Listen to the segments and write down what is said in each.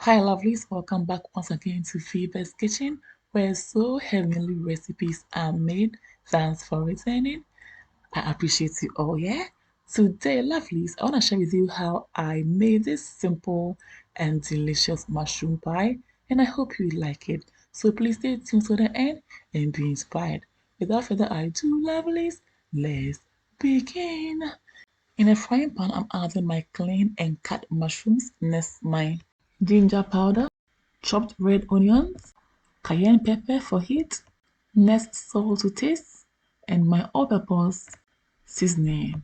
Hi lovelies, welcome back once again to Phoebe's Kitchen, where so heavenly recipes are made. Thanks for returning. I appreciate you all, yeah? Today, lovelies, I want to share with you how I made this simple and delicious mushroom pie, and I hope you like it. So please stay tuned to the end and be inspired. Without further ado, lovelies, let's begin. In a frying pan, I'm adding my clean and cut mushrooms, next my ginger powder, chopped red onions, cayenne pepper for heat, next salt to taste, and my all-purpose seasoning.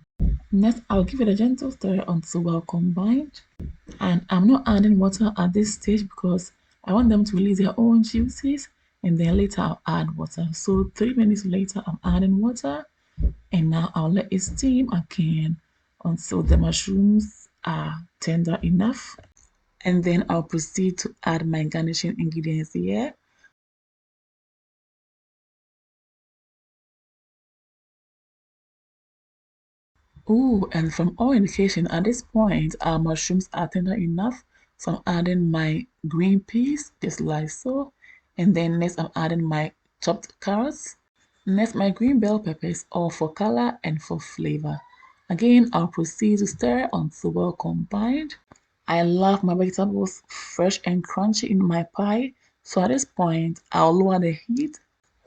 Next, I'll give it a gentle stir until well combined. And I'm not adding water at this stage because I want them to release their own juices and then later I'll add water. So 3 minutes later, I'm adding water and now I'll let it steam again until the mushrooms are tender enough. And then I'll proceed to add my garnishing ingredients here. Oh, and from all indication at this point, our mushrooms are tender enough. So I'm adding my green peas, just like so. And then next I'm adding my chopped carrots. Next, my green bell peppers, all for color and for flavor. Again, I'll proceed to stir until well combined. I love my vegetables fresh and crunchy in my pie. So at this point, I'll lower the heat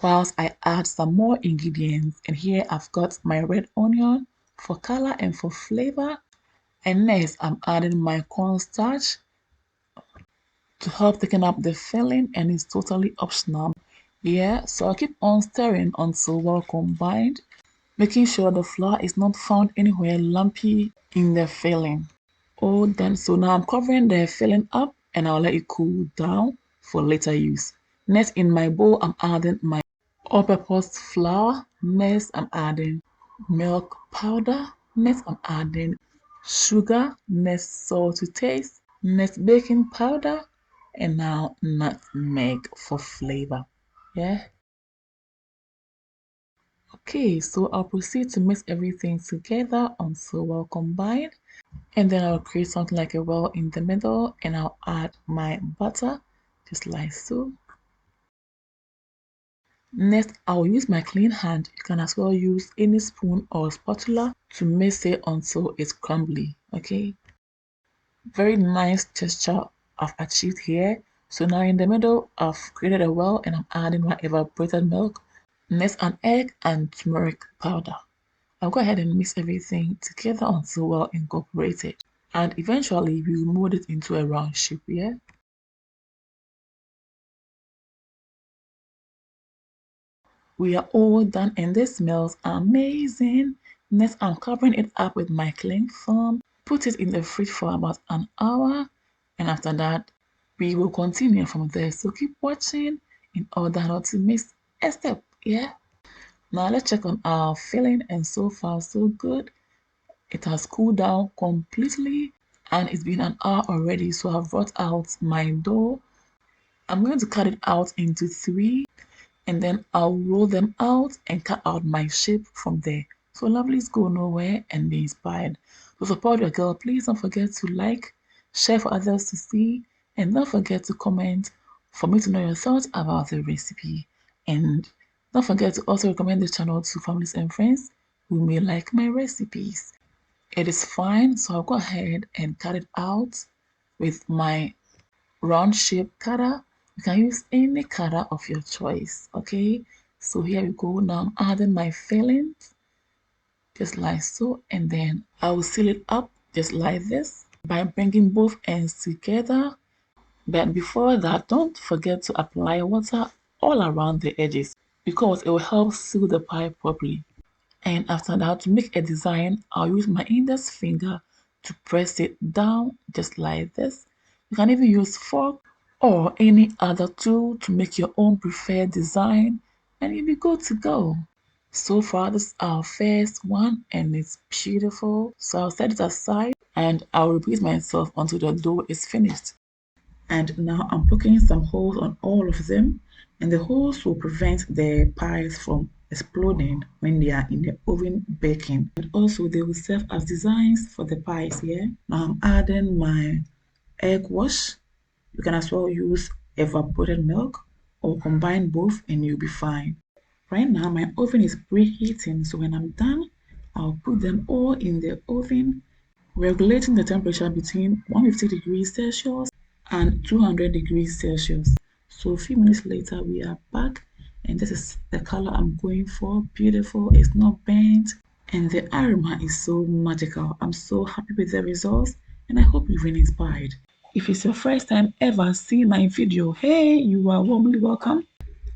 whilst I add some more ingredients. And here I've got my red onion for color and for flavor. And next, I'm adding my cornstarch to help thicken up the filling, and it's totally optional. Yeah, so I'll keep on stirring until well combined, making sure the flour is not found anywhere lumpy in the filling. Oh, then so now I'm covering the filling up and I'll let it cool down for later use. Next, in my bowl, I'm adding my all-purpose flour. Next, I'm adding milk powder. Next, I'm adding sugar. Next, salt to taste. Next, baking powder. And now nutmeg for flavor. Yeah. Okay, so I'll proceed to mix everything together until well combined. And then I'll create something like a well in the middle and I'll add my butter, just like so. Next, I'll use my clean hand. You can as well use any spoon or spatula to mix it until it's crumbly, okay? Very nice texture I've achieved here. So now in the middle, I've created a well and I'm adding my evaporated milk. Next, an egg and turmeric powder. I'll go ahead and mix everything together until well incorporated. And eventually, we will mold it into a round shape, yeah? We are all done and this smells amazing. Next, I'm covering it up with my cling film. Put it in the fridge for about an hour. And after that, we will continue from there. So keep watching in order not to miss a step, yeah? Now let's check on our filling, and so far so good. It has cooled down completely and it's been an hour already. So I've brought out my dough. I'm going to cut it out into three and then I'll roll them out and cut out my shape from there. So lovelies, go nowhere and be inspired. To support your girl, please don't forget to like, share for others to see, and don't forget to comment for me to know your thoughts about the recipe. And don't forget to also recommend this channel to families and friends who may like my recipes. It is fine, so I'll go ahead and cut it out with my round shape cutter. You can use any cutter of your choice, okay? So here we go. Now I'm adding my fillings just like so, and then I will seal it up just like this by bringing both ends together. But before that, don't forget to apply water all around the edges because it will help seal the pie properly. And after that, to make a design, I'll use my index finger to press it down just like this. You can even use fork or any other tool to make your own preferred design and you'll be good to go. So far, this is our first one and it's beautiful. So I'll set it aside and I'll repeat myself until the dough is finished. And now I'm poking some holes on all of them, and the holes will prevent the pies from exploding when they are in the oven baking. And also they will serve as designs for the pies here. Now I'm adding my egg wash You can as well use evaporated milk or combine both and you'll be fine. Right now my oven is preheating, so when I'm done, I'll put them all in the oven, regulating the temperature between 150 degrees Celsius and 200 degrees Celsius. So a few minutes later we are back, and this is the color I'm going for. Beautiful, it's not burnt, and the aroma is so magical. I'm so happy with the results, and I hope you've been inspired. If it's your first time ever seeing my video, hey, you are warmly welcome.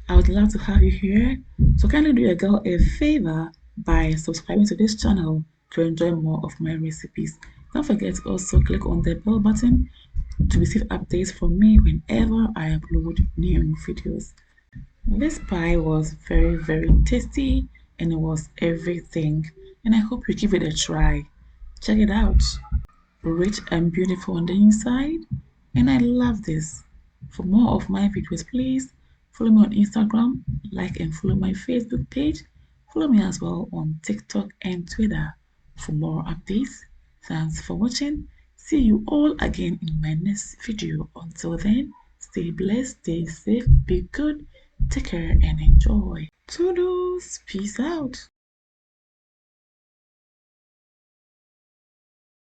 I would love to have you here. So kindly do your girl a favor by subscribing to this channel to enjoy more of my recipes. Don't forget to also click on the bell button to receive updates from me whenever I upload new videos. This pie was very tasty, and it was everything, and I hope you give it a try. Check it out. Rich and beautiful on the inside, and I love this. For more of my videos, please follow me on Instagram, like and follow my Facebook page. Follow me as well on TikTok and Twitter for more updates. Thanks for watching. See you all again in my next video. Until then, stay blessed, stay safe, be good, take care and enjoy. Toodles, peace out.